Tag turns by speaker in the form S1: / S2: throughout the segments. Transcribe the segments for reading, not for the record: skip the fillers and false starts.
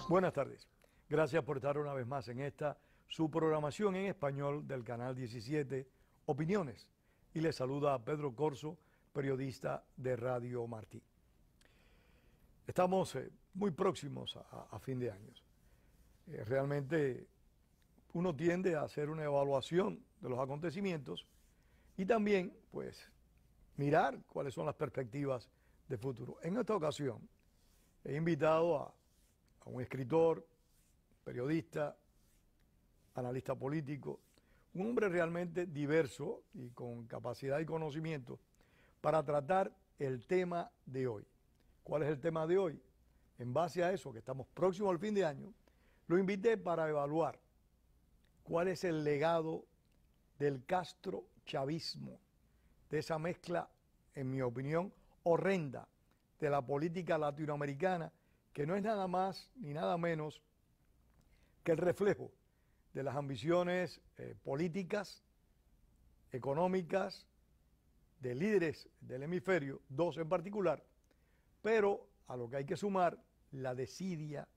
S1: Buenas tardes. Gracias por estar una vez más en esta, su programación en español del Canal 17, Opiniones. Y les saluda Pedro Corzo, periodista de Radio Martí. Estamos muy próximos a fin de año. Realmente uno tiende a hacer una evaluación de los acontecimientos y también, pues, mirar cuáles son las perspectivas de futuro. En esta ocasión he invitado a un escritor, periodista, analista político, un hombre realmente diverso y con capacidad y conocimiento para tratar el tema de hoy. ¿Cuál es el tema de hoy? En base a eso, que estamos próximos al fin de año, lo invité para evaluar cuál es el legado del castrochavismo, de esa mezcla, en mi opinión, horrenda de la política latinoamericana, que no es nada más ni nada menos que el reflejo de las ambiciones políticas, económicas, de líderes del hemisferio, dos en particular, pero a lo que hay que sumar la desidia,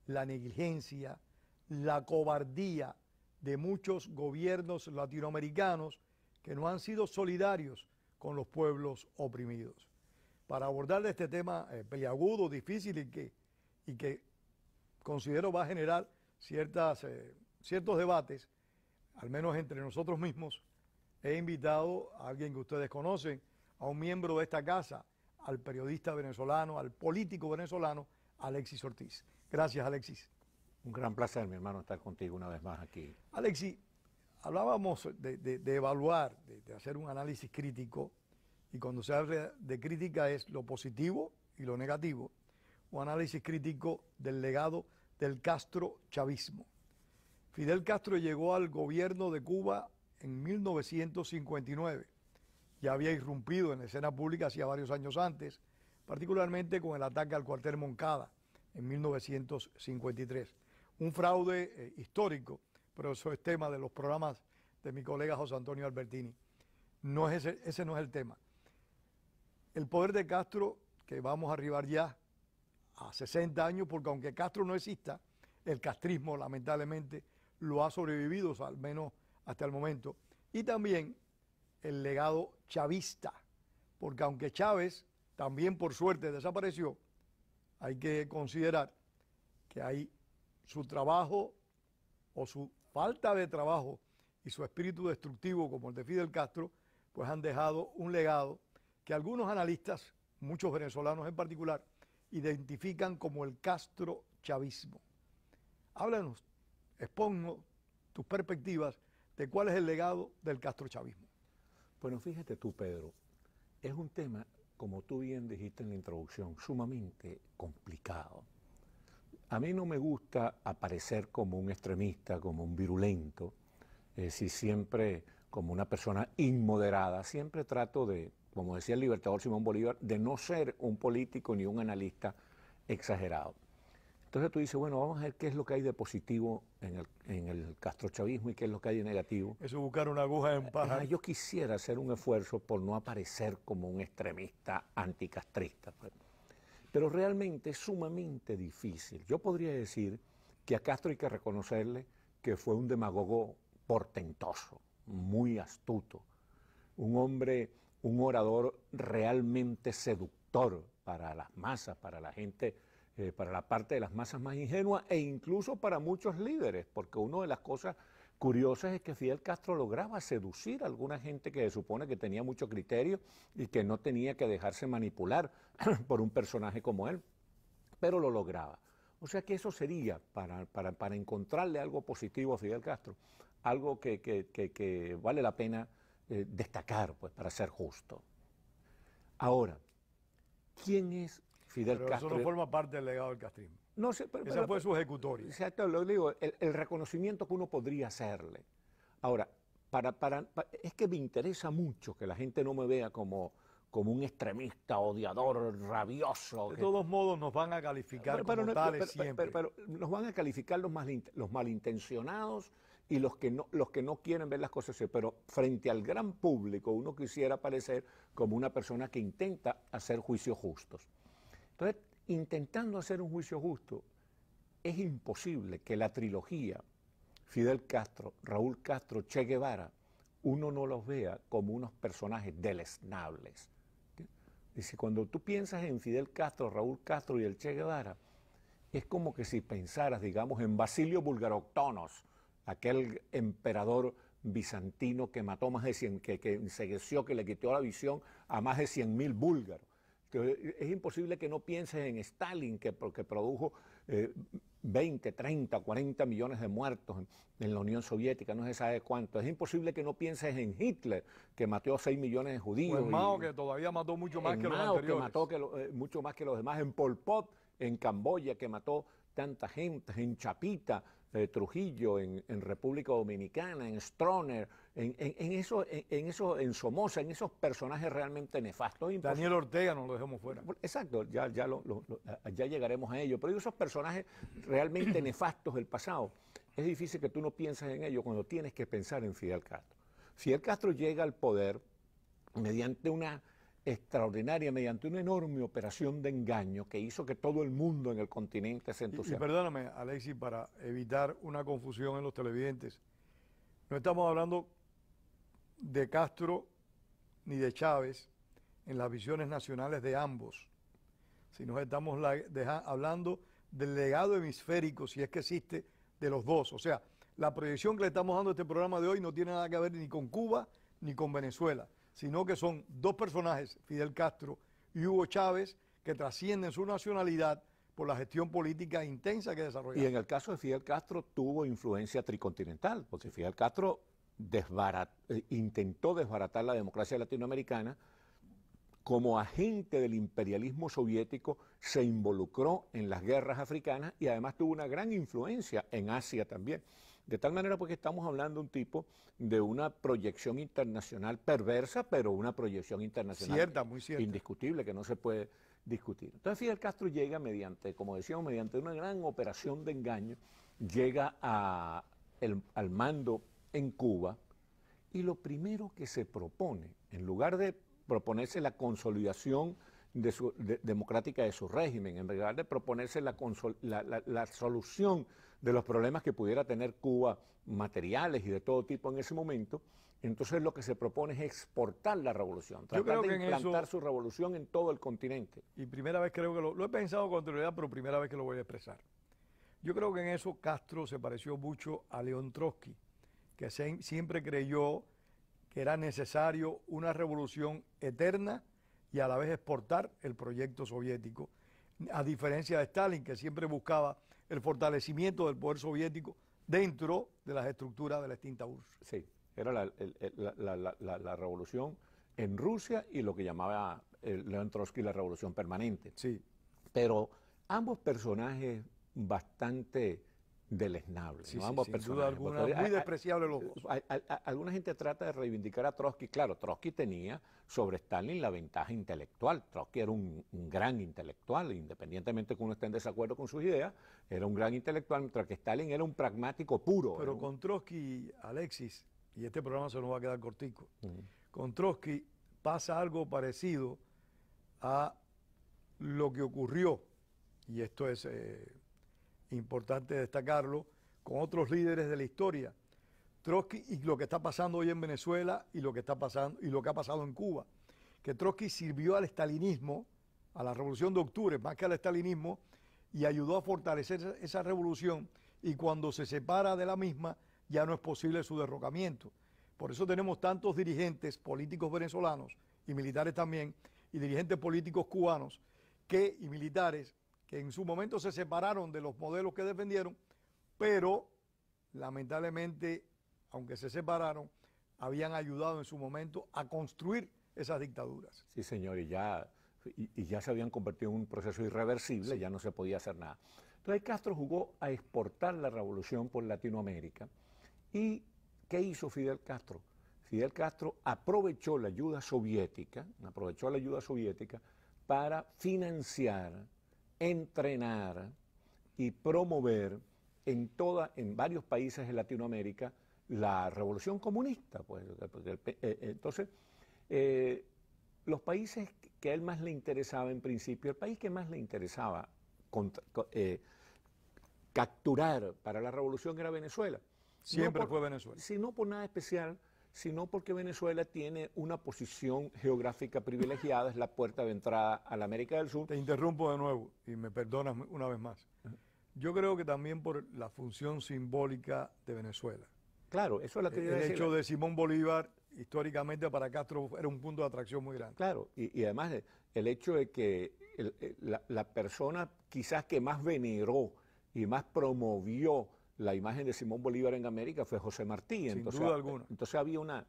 S1: la negligencia, la cobardía de muchos gobiernos latinoamericanos que no han sido solidarios con los pueblos oprimidos. Para abordar este tema peliagudo, difícil y que considero va a generar ciertos debates, al menos entre nosotros mismos, he invitado a alguien que ustedes conocen, a un miembro de esta casa, al periodista venezolano, al político venezolano, Alexis Ortiz. Gracias, Alexis.
S2: Un gran placer, mi hermano, estar contigo una vez más aquí.
S1: Alexis, hablábamos de evaluar, de hacer un análisis crítico, y cuando se habla de crítica es lo positivo y lo negativo, un análisis crítico del legado del castrochavismo. Fidel Castro llegó al gobierno de Cuba en 1959. Ya había irrumpido en la escena pública hacía varios años antes, particularmente con el ataque al cuartel Moncada en 1953. Un fraude histórico, pero eso es tema de los programas de mi colega José Antonio Albertini. Ese no es el tema. El poder de Castro, que vamos a arribar ya a 60 años, porque aunque Castro no exista, el castrismo lamentablemente lo ha sobrevivido, o sea, al menos hasta el momento. Y también el legado chavista, porque aunque Chávez también por suerte desapareció, hay que considerar que hay su trabajo o su falta de trabajo y su espíritu destructivo como el de Fidel Castro, pues han dejado un legado que algunos analistas, muchos venezolanos en particular, identifican como el castrochavismo. Háblanos, exponnos tus perspectivas de cuál es el legado del castrochavismo.
S2: Bueno, fíjate tú, Pedro, es un tema, como tú bien dijiste en la introducción, sumamente complicado. A mí no me gusta aparecer como un extremista, como un virulento, si siempre como una persona inmoderada, siempre trato de, como decía el libertador Simón Bolívar, de no ser un político ni un analista exagerado. Entonces tú dices, bueno, vamos a ver qué es lo que hay de positivo en el castrochavismo y qué es lo que hay de negativo.
S1: Eso, buscar una aguja en paja.
S2: Yo quisiera hacer un esfuerzo por no aparecer como un extremista anticastrista. Pero realmente es sumamente difícil. Yo podría decir que a Castro hay que reconocerle que fue un demagogo portentoso, muy astuto, un hombre, un orador realmente seductor para las masas, para la gente, para la parte de las masas más ingenuas e incluso para muchos líderes, porque una de las cosas curiosas es que Fidel Castro lograba seducir a alguna gente que se supone que tenía mucho criterio y que no tenía que dejarse manipular por un personaje como él, pero lo lograba. O sea que eso sería, para encontrarle algo positivo a Fidel Castro, algo que vale la pena destacar, pues, para ser justo. Ahora, ¿quién es Fidel Castro?
S1: Eso no forma parte del legado del castrismo.
S2: No sé,
S1: Esa fue su ejecutoria.
S2: Exacto, lo digo, el reconocimiento que uno podría hacerle. Ahora, es que me interesa mucho que la gente no me vea como un extremista, odiador, rabioso.
S1: De todos modos nos van a calificar como tales siempre.
S2: Pero nos van a calificar los malintencionados y los que no quieren ver las cosas así. Pero frente al gran público uno quisiera parecer como una persona que intenta hacer juicios justos. Entonces, intentando hacer un juicio justo, es imposible que la trilogía Fidel Castro, Raúl Castro, Che Guevara, uno no los vea como unos personajes deleznables. Dice, cuando tú piensas en Fidel Castro, Raúl Castro y el Che Guevara, es como que si pensaras, digamos, en Basilio Bulgaroctonos, aquel emperador bizantino que mató más de 100, que encegueció, que le quitó la visión a más de 100.000 búlgaros. Entonces, es imposible que no pienses en Stalin, que produjo 20, 30, 40 millones de muertos en la Unión Soviética, no se sabe cuánto. Es imposible que no pienses en Hitler, que mató a 6 millones de judíos.
S1: O en Mao, que todavía mató mucho más que los anteriores.
S2: Que mató mucho más que los demás. En Pol Pot, en Camboya, que mató tanta gente. En Chapita, Trujillo, en República Dominicana, en Stroessner, en Somoza, en esos personajes realmente nefastos.
S1: Daniel Ortega no lo dejemos fuera.
S2: Exacto, ya llegaremos a ello. Pero esos personajes realmente nefastos del pasado, es difícil que tú no pienses en ello cuando tienes que pensar en Fidel Castro. Fidel Castro llega al poder mediante una enorme operación de engaño que hizo que todo el mundo en el continente se entusiasmara.
S1: Y perdóname, Alexis, para evitar una confusión en los televidentes, no estamos hablando de Castro ni de Chávez en las visiones nacionales de ambos, sino estamos hablando del legado hemisférico, si es que existe, de los dos. O sea, la proyección que le estamos dando a este programa de hoy no tiene nada que ver ni con Cuba ni con Venezuela, sino que son dos personajes, Fidel Castro y Hugo Chávez, que trascienden su nacionalidad por la gestión política intensa que desarrollaron.
S2: Y en el caso de Fidel Castro tuvo influencia tricontinental, porque Fidel Castro intentó desbaratar la democracia latinoamericana. Como agente del imperialismo soviético se involucró en las guerras africanas y además tuvo una gran influencia en Asia también. De tal manera porque estamos hablando de un tipo de una proyección internacional perversa, pero una proyección internacional
S1: cierta, muy cierta,
S2: indiscutible, que no se puede discutir. Entonces Fidel Castro llega mediante, como decíamos, mediante una gran operación de engaño, llega al mando en Cuba y lo primero que se propone, en lugar de proponerse la consolidación democrática de su régimen, en lugar de proponerse la solución de los problemas que pudiera tener Cuba, materiales y de todo tipo en ese momento, entonces lo que se propone es exportar la revolución, tratar de implantar su revolución en todo el continente.
S1: Y primera vez creo que lo he pensado con anterioridad, pero primera vez que lo voy a expresar. Yo creo que en eso Castro se pareció mucho a León Trotsky, que siempre creyó que era necesario una revolución eterna y a la vez exportar el proyecto soviético, a diferencia de Stalin, que siempre buscaba el fortalecimiento del poder soviético dentro de las estructuras de la extinta URSS.
S2: Sí, era la revolución en Rusia y lo que llamaba León Trotsky la revolución permanente.
S1: Sí.
S2: Pero ambos personajes bastante deleznables,
S1: sí,
S2: ¿no?
S1: Sí,
S2: Ambos
S1: sin
S2: personajes.
S1: duda alguna, muy despreciables los dos.
S2: Alguna gente trata de reivindicar a Trotsky. Claro, Trotsky tenía sobre Stalin la ventaja intelectual. Trotsky era un gran intelectual, independientemente que uno esté en desacuerdo con sus ideas, era un gran intelectual, mientras que Stalin era un pragmático puro.
S1: Pero con Trotsky, Alexis, y este programa se nos va a quedar cortico, con Trotsky pasa algo parecido a lo que ocurrió, y esto es importante destacarlo, con otros líderes de la historia. Trotsky y lo que está pasando hoy en Venezuela y lo que está pasando y lo que ha pasado en Cuba, que Trotsky sirvió al estalinismo, a la Revolución de Octubre, más que al estalinismo, y ayudó a fortalecer esa revolución, y cuando se separa de la misma ya no es posible su derrocamiento. Por eso tenemos tantos dirigentes políticos venezolanos y militares también, y dirigentes políticos cubanos y militares que en su momento se separaron de los modelos que defendieron, pero lamentablemente, aunque se separaron, habían ayudado en su momento a construir esas dictaduras.
S2: Sí, señor, y ya se habían convertido en un proceso irreversible, sí. Ya no se podía hacer nada. Entonces Castro jugó a exportar la revolución por Latinoamérica. ¿Y qué hizo Fidel Castro? Fidel Castro aprovechó la ayuda soviética para financiar, entrenar y promover en varios países de Latinoamérica la revolución comunista. Pues. Entonces, los países que a él más le interesaba en principio, el país que más le interesaba capturar para la revolución era Venezuela.
S1: Siempre fue Venezuela.
S2: Si no por nada especial, sino porque Venezuela tiene una posición geográfica privilegiada, es la puerta de entrada a la América del Sur.
S1: Te interrumpo de nuevo y me perdonas una vez más. Yo creo que también por la función simbólica de Venezuela.
S2: Claro, eso es lo que yo
S1: El
S2: decía.
S1: hecho de Simón Bolívar, históricamente para Castro, era un punto de atracción muy grande.
S2: Claro, y además el hecho de que la persona quizás que más veneró y más promovió la imagen de Simón Bolívar en América fue José Martí.
S1: Sin duda alguna.
S2: Entonces había una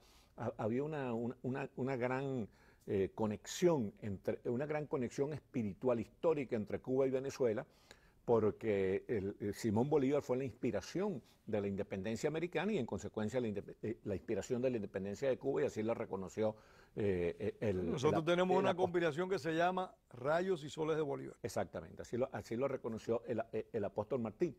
S2: gran conexión, una gran conexión espiritual histórica entre Cuba y Venezuela, porque Simón Bolívar fue la inspiración de la independencia americana y en consecuencia la inspiración de la independencia de Cuba, y así la reconoció
S1: Nosotros tenemos una compilación que se llama Rayos y Soles de Bolívar.
S2: Exactamente, así lo reconoció el apóstol Martí.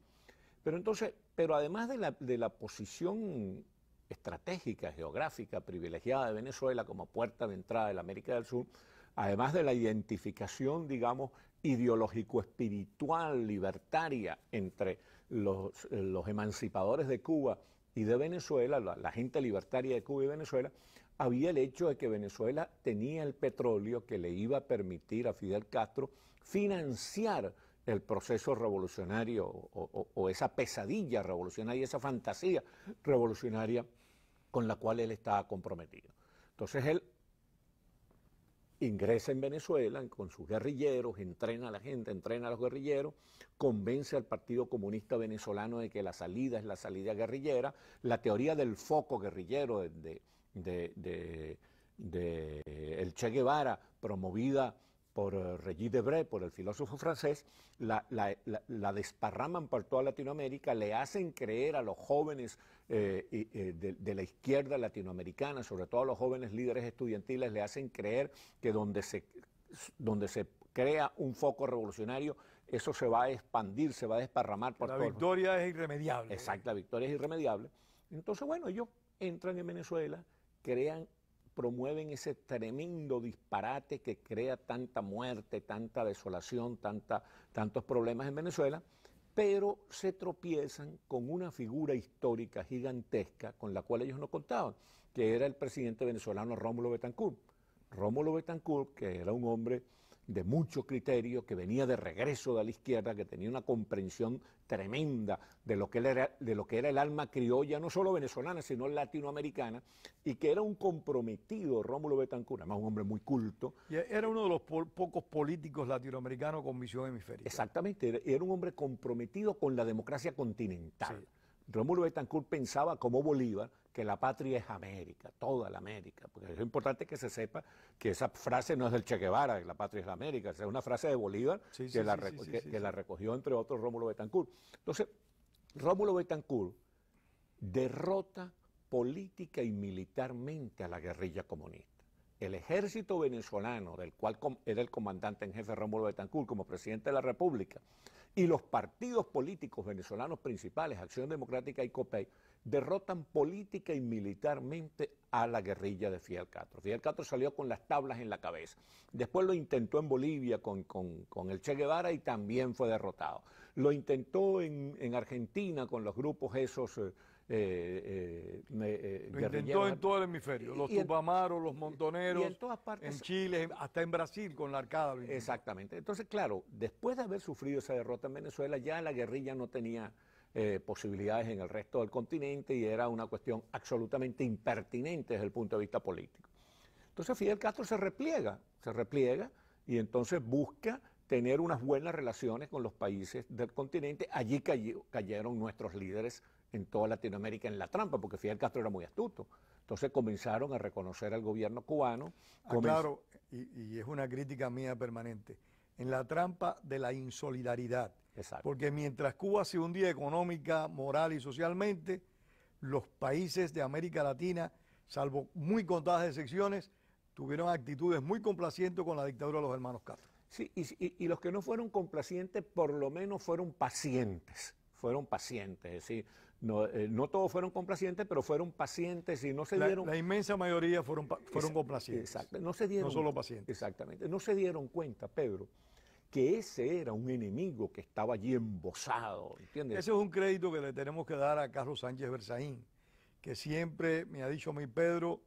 S2: Pero además de la posición estratégica, geográfica, privilegiada de Venezuela como puerta de entrada de la América del Sur, además de la identificación, digamos, ideológico-espiritual, libertaria entre los emancipadores de Cuba y de Venezuela, la gente libertaria de Cuba y Venezuela, había el hecho de que Venezuela tenía el petróleo que le iba a permitir a Fidel Castro financiar el proceso revolucionario o esa pesadilla revolucionaria, esa fantasía revolucionaria con la cual él estaba comprometido. Entonces él ingresa en Venezuela con sus guerrilleros, entrena a la gente, entrena a los guerrilleros, convence al Partido Comunista Venezolano de que la salida es la salida guerrillera. La teoría del foco guerrillero de el Che Guevara, promovida por Regis Debray, por el filósofo francés, la desparraman por toda Latinoamérica, le hacen creer a los jóvenes de la izquierda latinoamericana, sobre todo a los jóvenes líderes estudiantiles, le hacen creer que donde se crea un foco revolucionario, eso se va a expandir, se va a desparramar por todo.
S1: La victoria es irremediable.
S2: Exacto, la victoria es irremediable. Entonces, bueno, ellos entran en Venezuela, promueven ese tremendo disparate que crea tanta muerte, tanta desolación, tantos problemas en Venezuela, pero se tropiezan con una figura histórica gigantesca con la cual ellos no contaban, que era el presidente venezolano Rómulo Betancourt. Rómulo Betancourt, que era un hombre de mucho criterio, que venía de regreso de la izquierda, que tenía una comprensión tremenda de lo que era el alma criolla, no solo venezolana, sino latinoamericana, y que era un comprometido, Rómulo Betancourt, además un hombre muy culto.
S1: Y era uno de los pocos políticos latinoamericanos con visión hemisférica.
S2: Exactamente, era un hombre comprometido con la democracia continental.
S1: Sí.
S2: Rómulo Betancourt pensaba, como Bolívar, que la patria es América, toda la América, porque es importante que se sepa que esa frase no es del Che Guevara, que la patria es la América, es una frase de Bolívar que la recogió, entre otros, Rómulo Betancourt. Entonces, Rómulo Betancourt derrota política y militarmente a la guerrilla comunista. El ejército venezolano, del cual era el comandante en jefe Rómulo Betancourt como presidente de la República, y los partidos políticos venezolanos principales, Acción Democrática y COPEI, derrotan política y militarmente a la guerrilla de Fidel Castro. Fidel Castro salió con las tablas en la cabeza. Después lo intentó en Bolivia con el Che Guevara y también fue derrotado. Lo intentó en Argentina con los grupos esos
S1: lo intentó en todo el hemisferio, los Tupamaros, los Montoneros,
S2: en todas partes,
S1: en Chile, hasta en Brasil con la Arcada.
S2: Exactamente. Entonces, claro, después de haber sufrido esa derrota en Venezuela, ya la guerrilla no tenía posibilidades en el resto del continente y era una cuestión absolutamente impertinente desde el punto de vista político. Entonces Fidel Castro se repliega y entonces busca tener unas buenas relaciones con los países del continente. Allí cayeron nuestros líderes en toda Latinoamérica en la trampa, porque Fidel Castro era muy astuto. Entonces comenzaron a reconocer al gobierno cubano.
S1: Claro, y es una crítica mía permanente, en la trampa de la insolidaridad.
S2: Exacto.
S1: Porque mientras Cuba se hundía económica, moral y socialmente, los países de América Latina, salvo muy contadas excepciones, tuvieron actitudes muy complacientes con la dictadura de los hermanos Castro.
S2: Sí, y los que no fueron complacientes, por lo menos fueron pacientes, es decir, no todos fueron complacientes, pero fueron pacientes y no se dieron...
S1: La inmensa mayoría fueron complacientes.
S2: Exacto, no se dieron...
S1: No solo pacientes.
S2: Exactamente, no se dieron cuenta, Pedro, que ese era un enemigo que estaba allí embosado, ¿entiendes?
S1: Ese es un crédito que le tenemos que dar a Carlos Sánchez Berzaín, que siempre me ha dicho a mí, Pedro,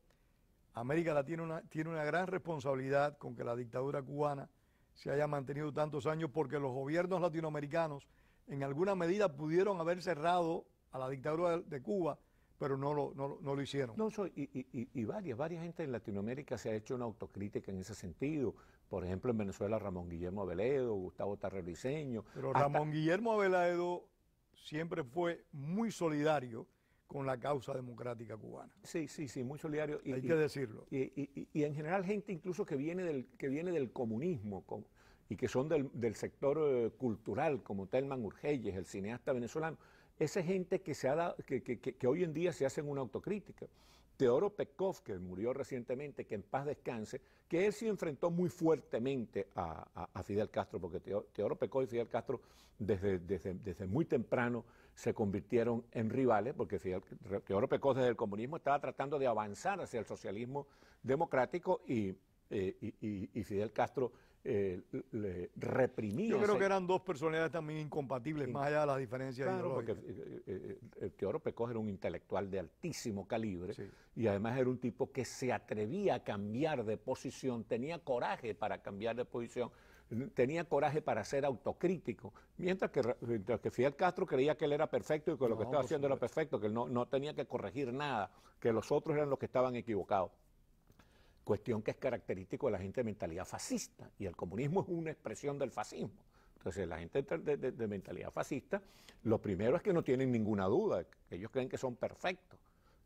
S1: América Latina tiene una gran responsabilidad con que la dictadura cubana se haya mantenido tantos años, porque los gobiernos latinoamericanos en alguna medida pudieron haber cerrado a la dictadura de Cuba, pero no lo hicieron.
S2: No, y varias gente en Latinoamérica se ha hecho una autocrítica en ese sentido. Por ejemplo, en Venezuela, Ramón Guillermo Aveledo, Gustavo Tarrericeño.
S1: Pero Ramón Guillermo Aveledo siempre fue muy solidario con la causa democrática cubana.
S2: Sí, muy solidario.
S1: Hay que decirlo.
S2: Y en general gente incluso que viene del comunismo y que son del sector cultural, como Telman Urgelles, el cineasta venezolano. Esa gente que hoy en día se hacen una autocrítica. Teodoro Pekov, que murió recientemente, que en paz descanse, que él sí enfrentó muy fuertemente a Fidel Castro, porque Teodoro Pekov y Fidel Castro desde muy temprano se convirtieron en rivales, porque Teodoro Pekov desde el comunismo estaba tratando de avanzar hacia el socialismo democrático y Fidel Castro le reprimía.
S1: Yo creo que eran dos personalidades también incompatibles, más allá de las diferencias ideológicas.
S2: Porque Teodoro Pekov era un intelectual de altísimo calibre,
S1: sí,
S2: y además era un tipo que se atrevía a cambiar de posición, tenía coraje para cambiar de posición, tenía coraje para ser autocrítico, mientras que Fidel Castro creía que él era perfecto y que lo que estaba haciendo era perfecto, que él no tenía que corregir nada, que los otros eran los que estaban equivocados. Cuestión que es característico de la gente de mentalidad fascista, y el comunismo es una expresión del fascismo. Entonces la gente de mentalidad fascista, lo primero es que no tienen ninguna duda, que ellos creen que son perfectos.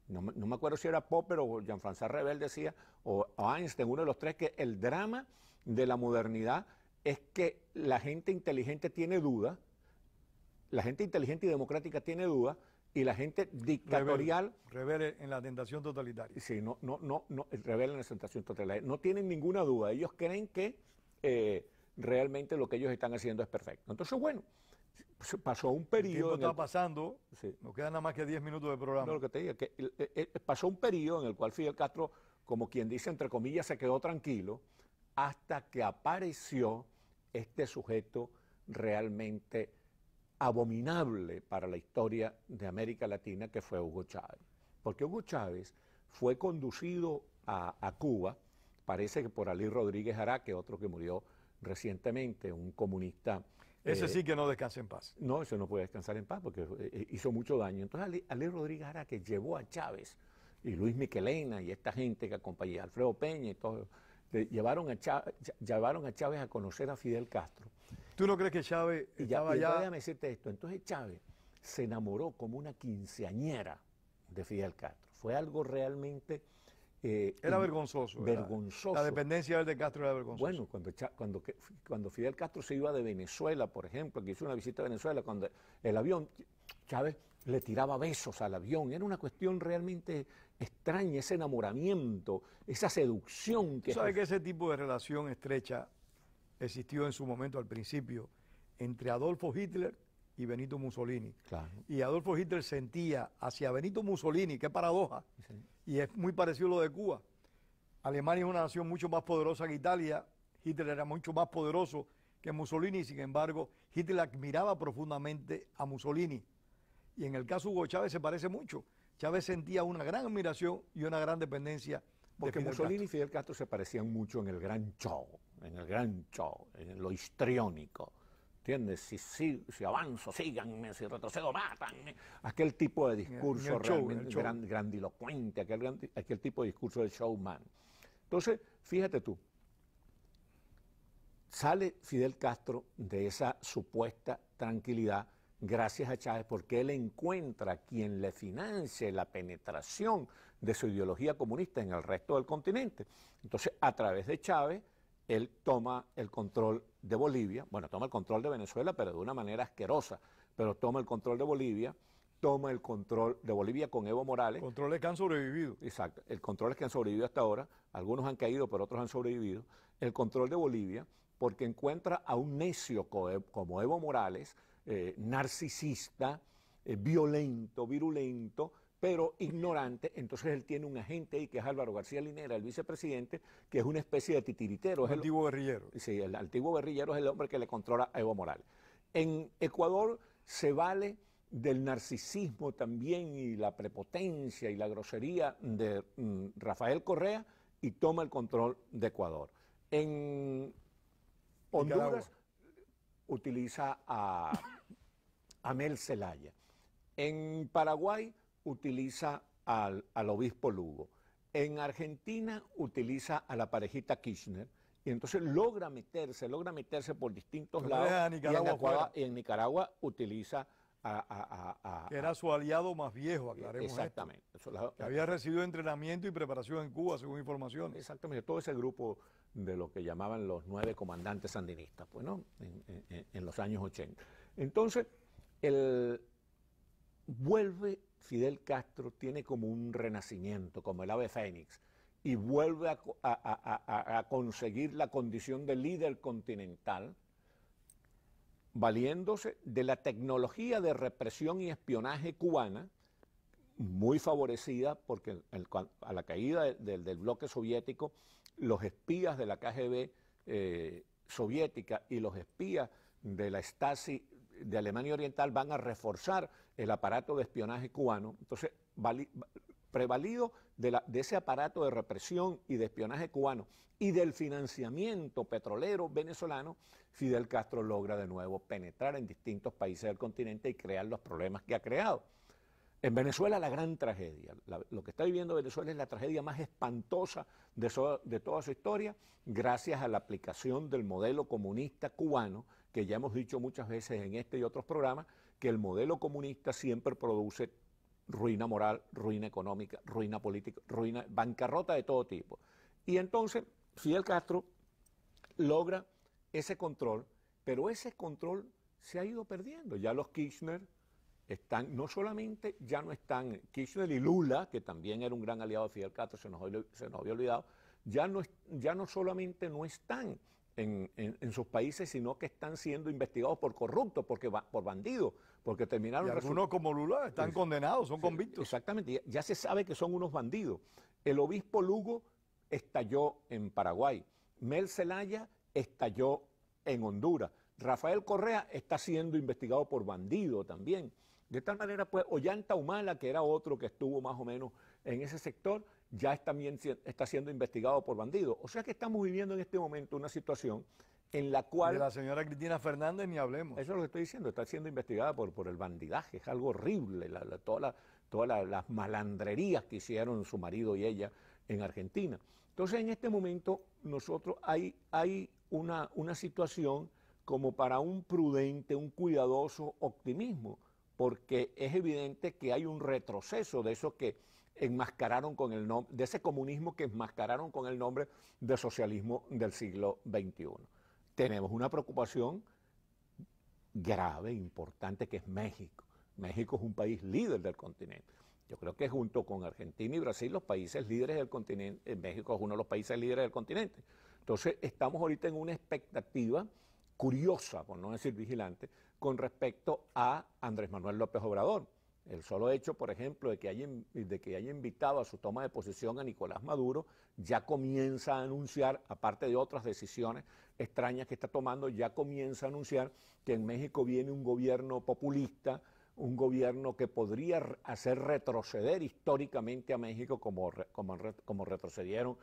S2: No me acuerdo si era Popper o Jean-François Revel decía, o Einstein, uno de los tres, que el drama de la modernidad es que la gente inteligente tiene duda, la gente inteligente y democrática tiene duda, y la gente dictatorial...
S1: Rebelde en la tentación totalitaria.
S2: Sí, rebelde en la tentación totalitaria. No tienen ninguna duda. Ellos creen que realmente lo que ellos están haciendo es perfecto. Entonces, bueno, pasó un periodo...
S1: El tiempo está pasando, sí, nos quedan nada más que 10 minutos de programa.
S2: No, lo que te digo, que pasó un periodo en el cual Fidel Castro, como quien dice, entre comillas, se quedó tranquilo, hasta que apareció este sujeto realmente abominable para la historia de América Latina, que fue Hugo Chávez. Porque Hugo Chávez fue conducido a Cuba, parece que por Alí Rodríguez Araque, otro que murió recientemente, un comunista.
S1: Ese sí que no descansa en paz.
S2: No, ese no puede descansar en paz porque hizo mucho daño. Entonces Alí Rodríguez Araque llevó a Chávez y Luis Miquelena y esta gente que acompañaba, Alfredo Peña y todo, llevaron a Chávez a conocer a Fidel Castro.
S1: ¿Tú no crees que Chávez estaba ya?
S2: Déjame decirte esto. Entonces Chávez se enamoró como una quinceañera de Fidel Castro. Fue algo realmente...
S1: era vergonzoso.
S2: Vergonzoso.
S1: La dependencia de Castro era vergonzosa.
S2: Bueno, cuando Fidel Castro se iba de Venezuela, por ejemplo, que hizo una visita a Venezuela, cuando el avión, Chávez le tiraba besos al avión. Era una cuestión realmente extraña, ese enamoramiento, esa seducción.
S1: ¿Tú sabes que ese tipo de relación estrecha existió en su momento al principio entre Adolfo Hitler y Benito Mussolini?
S2: Claro.
S1: Y Adolfo Hitler sentía hacia Benito Mussolini, qué paradoja, sí, y es muy parecido a lo de Cuba. Alemania es una nación mucho más poderosa que Italia, Hitler era mucho más poderoso que Mussolini, sin embargo, Hitler admiraba profundamente a Mussolini. Y en el caso de Hugo Chávez se parece mucho. Chávez sentía una gran admiración y una gran dependencia.
S2: Porque Mussolini y Fidel Castro se parecían mucho en el gran show, en lo histriónico. ¿Entiendes? Si avanzo, síganme, si retrocedo, mátanme. Aquel tipo de discurso realmente grandilocuente, aquel tipo de discurso del showman. Entonces, fíjate tú, sale Fidel Castro de esa supuesta tranquilidad gracias a Chávez, porque él encuentra quien le financie la penetración de su ideología comunista en el resto del continente. Entonces, a través de Chávez, él toma el control de Bolivia, bueno, toma el control de Venezuela, pero de una manera asquerosa, pero toma el control de Bolivia, toma el control de Bolivia con Evo Morales.
S1: Controles que han sobrevivido.
S2: Exacto, el control que han sobrevivido hasta ahora, algunos han caído, pero otros han sobrevivido. El control de Bolivia, porque encuentra a un necio como Evo Morales, narcisista, violento, virulento, pero ignorante. Entonces él tiene un agente ahí que es Álvaro García Linera, el vicepresidente, que es una especie de titiritero.
S1: Un antiguo guerrillero.
S2: Sí, el antiguo guerrillero es el hombre que le controla a Evo Morales. En Ecuador se vale del narcisismo también y la prepotencia y la grosería de Rafael Correa y toma el control de Ecuador. En Honduras utiliza a Mel Zelaya. En Paraguay utiliza al obispo Lugo. En Argentina utiliza a la parejita Kirchner. Y entonces logra meterse por distintos lados. Y en Nicaragua utiliza
S1: que era su aliado más viejo, aclaremos.
S2: Exactamente.
S1: Que había recibido entrenamiento y preparación en Cuba, según información.
S2: Exactamente. Todo ese grupo de lo que llamaban los 9 comandantes sandinistas, pues, ¿no? En los años 80. Entonces, vuelve Fidel Castro, tiene como un renacimiento, como el ave fénix, y vuelve a conseguir la condición de líder continental, valiéndose de la tecnología de represión y espionaje cubana, muy favorecida porque a la caída del bloque soviético, los espías de la KGB soviética y los espías de la Stasi de Alemania Oriental van a reforzar el aparato de espionaje cubano. Entonces, prevalido de ese aparato de represión y de espionaje cubano y del financiamiento petrolero venezolano, Fidel Castro logra de nuevo penetrar en distintos países del continente y crear los problemas que ha creado. En Venezuela la gran tragedia, lo que está viviendo Venezuela es la tragedia más espantosa de toda su historia, gracias a la aplicación del modelo comunista cubano, que ya hemos dicho muchas veces en este y otros programas, que el modelo comunista siempre produce ruina moral, ruina económica, ruina política, ruina, bancarrota de todo tipo. Y entonces Fidel Castro logra ese control, pero ese control se ha ido perdiendo. Ya los Kirchner están, no solamente ya no están, Kirchner y Lula, que también era un gran aliado de Fidel Castro, se nos había olvidado, ya no solamente no están en sus países, sino que están siendo investigados por corruptos, por bandidos, porque terminaron...
S1: Y algunos como Lula están condenados, son convictos.
S2: Exactamente, ya se sabe que son unos bandidos. El obispo Lugo estalló en Paraguay, Mel Zelaya estalló en Honduras, Rafael Correa está siendo investigado por bandido también. De tal manera, pues, Ollanta Humala, que era otro que estuvo más o menos en ese sector, ya también está siendo investigado por bandidos. O sea que estamos viviendo en este momento una situación en la cual...
S1: De la señora Cristina Fernández ni hablemos.
S2: Eso es lo que estoy diciendo, está siendo investigada por el bandidaje, es algo horrible, todas las malandrerías que hicieron su marido y ella en Argentina. Entonces, en este momento, nosotros hay una situación como para un prudente, un cuidadoso optimismo, porque es evidente que hay un retroceso de eso que enmascararon con el nombre, de ese comunismo que enmascararon con el nombre de socialismo del siglo XXI. Tenemos una preocupación grave, importante, que es México. México es un país líder del continente. Yo creo que junto con Argentina y Brasil, los países líderes del continente, México es uno de los países líderes del continente. Entonces, estamos ahorita en una expectativa curiosa, por no decir vigilante, con respecto a Andrés Manuel López Obrador. El solo hecho, por ejemplo, de que haya invitado a su toma de posición a Nicolás Maduro, ya comienza a anunciar, aparte de otras decisiones extrañas que está tomando, ya comienza a anunciar que en México viene un gobierno populista, un gobierno que podría hacer retroceder históricamente a México como retrocedieron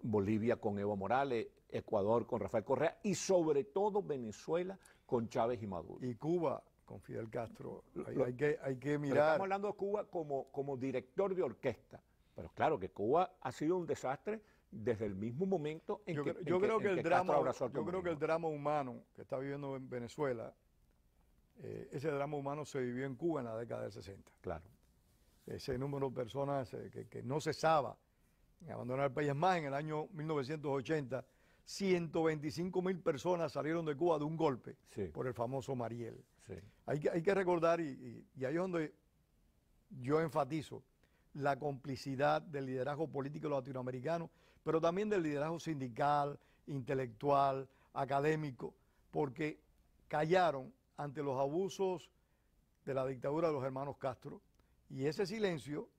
S2: Bolivia con Evo Morales, Ecuador con Rafael Correa y sobre todo Venezuela con Chávez y Maduro.
S1: Y Cuba con Fidel Castro. Hay que mirar...
S2: Estamos hablando de Cuba como director de orquesta, pero claro que Cuba ha sido un desastre desde el mismo momento en que
S1: el drama humano que está viviendo en Venezuela, ese drama humano se vivió en Cuba en la década del 60.
S2: Claro.
S1: Ese número de personas que no cesaba en abandonar el país. Es más, en el año 1980, 125.000 personas salieron de Cuba de un golpe por el famoso Mariel.
S2: Sí.
S1: Hay que recordar, y ahí es donde yo enfatizo la complicidad del liderazgo político latinoamericano, pero también del liderazgo sindical, intelectual, académico, porque callaron ante los abusos de la dictadura de los hermanos Castro Y ese silencio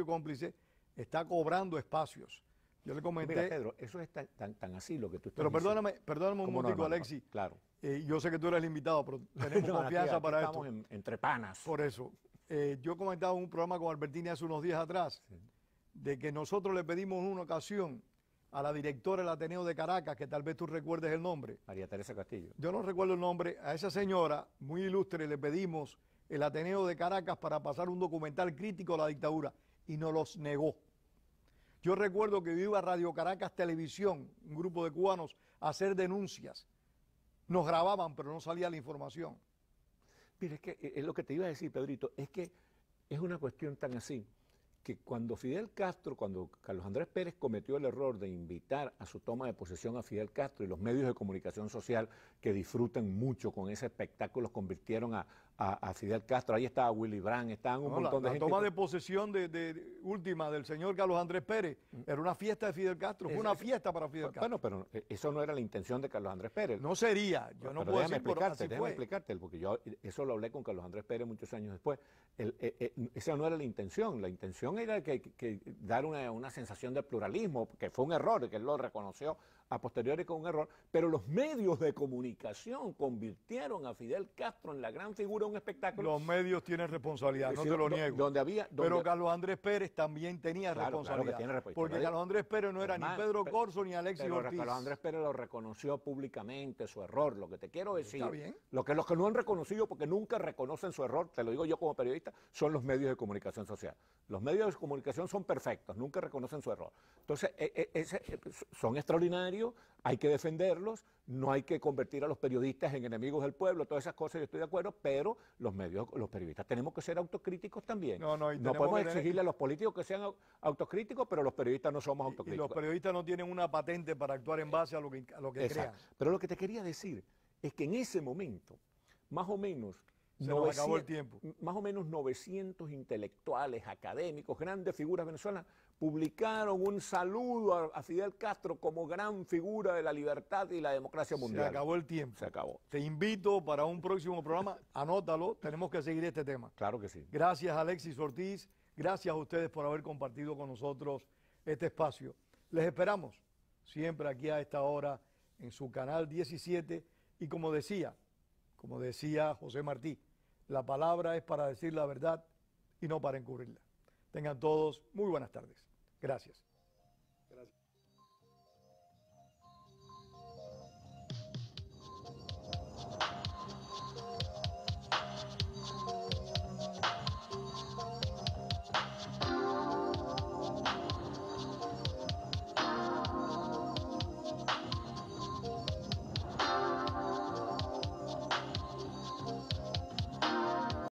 S1: cómplice, está cobrando espacios. Yo le comenté...
S2: Mira, Pedro, eso es tan así lo que tú estás
S1: Pero
S2: diciendo.
S1: perdóname un momentico, Alexis.
S2: Claro.
S1: Yo sé que tú eres el invitado, pero tenemos
S2: No,
S1: confianza
S2: aquí
S1: para
S2: estamos
S1: esto.
S2: entre panas.
S1: Por eso. Yo comentaba en un programa con Albertini hace unos días atrás, de que nosotros le pedimos en una ocasión a la directora del Ateneo de Caracas, que tal vez tú recuerdes el nombre.
S2: María Teresa Castillo.
S1: Yo no recuerdo el nombre. A esa señora, muy ilustre, le pedimos el Ateneo de Caracas para pasar un documental crítico a la dictadura y nos los negó. Yo recuerdo que yo iba a Radio Caracas Televisión, un grupo de cubanos, a hacer denuncias. Nos grababan, pero no salía la información.
S2: Mira, es que es lo que te iba a decir, Pedrito, es que es una cuestión tan así, que cuando Carlos Andrés Pérez cometió el error de invitar a su toma de posesión a Fidel Castro y los medios de comunicación social que disfrutan mucho con ese espectáculo convirtieron a Fidel Castro, ahí estaba Willy Brandt, estaban un montón de gente.
S1: La toma de posesión última del señor Carlos Andrés Pérez era una fiesta de Fidel Castro, fue una fiesta para Fidel Castro.
S2: Bueno, pero eso no era la intención de Carlos Andrés Pérez.
S1: No sería, yo no puedo decir, pero así fue.
S2: Déjame explicarte, porque yo eso lo hablé con Carlos Andrés Pérez muchos años después. Esa no era la intención era que dar una sensación de pluralismo, que fue un error, que él lo reconoció a posteriori con un error, pero los medios de comunicación convirtieron a Fidel Castro en la gran figura de un espectáculo.
S1: Los medios tienen responsabilidad, no te lo niego. Pero Carlos Andrés Pérez también tenía responsabilidad.
S2: Claro que
S1: porque Carlos Andrés Pérez no era ni Pedro Corso ni Alexis Ortiz.
S2: Carlos Andrés Pérez lo reconoció públicamente, su error. Lo que te quiero decir,
S1: está bien.
S2: Los que no han reconocido, porque nunca reconocen su error, te lo digo yo como periodista, son los medios de comunicación social. Los medios de comunicación son perfectos, nunca reconocen su error. Entonces, son extraordinarios, hay que defenderlos, no hay que convertir a los periodistas en enemigos del pueblo, todas esas cosas yo estoy de acuerdo, pero los periodistas tenemos que ser autocríticos también.
S1: No
S2: podemos exigirle a los políticos que sean autocríticos, pero los periodistas no somos autocríticos.
S1: Y los periodistas no tienen una patente para actuar en base a lo que crean.
S2: Pero lo que te quería decir es que en ese momento, más o menos,
S1: nos acabó el tiempo.
S2: Más o menos 900 intelectuales, académicos, grandes figuras venezolanas, publicaron un saludo a Fidel Castro como gran figura de la libertad y la democracia mundial.
S1: Se acabó el tiempo.
S2: Se acabó.
S1: Te invito para un próximo programa, anótalo, tenemos que seguir este tema.
S2: Claro que sí.
S1: Gracias, Alexis Ortiz, gracias a ustedes por haber compartido con nosotros este espacio. Les esperamos siempre aquí a esta hora en su canal 17 y como decía José Martí, la palabra es para decir la verdad y no para encubrirla. Tengan todos muy buenas tardes. Gracias.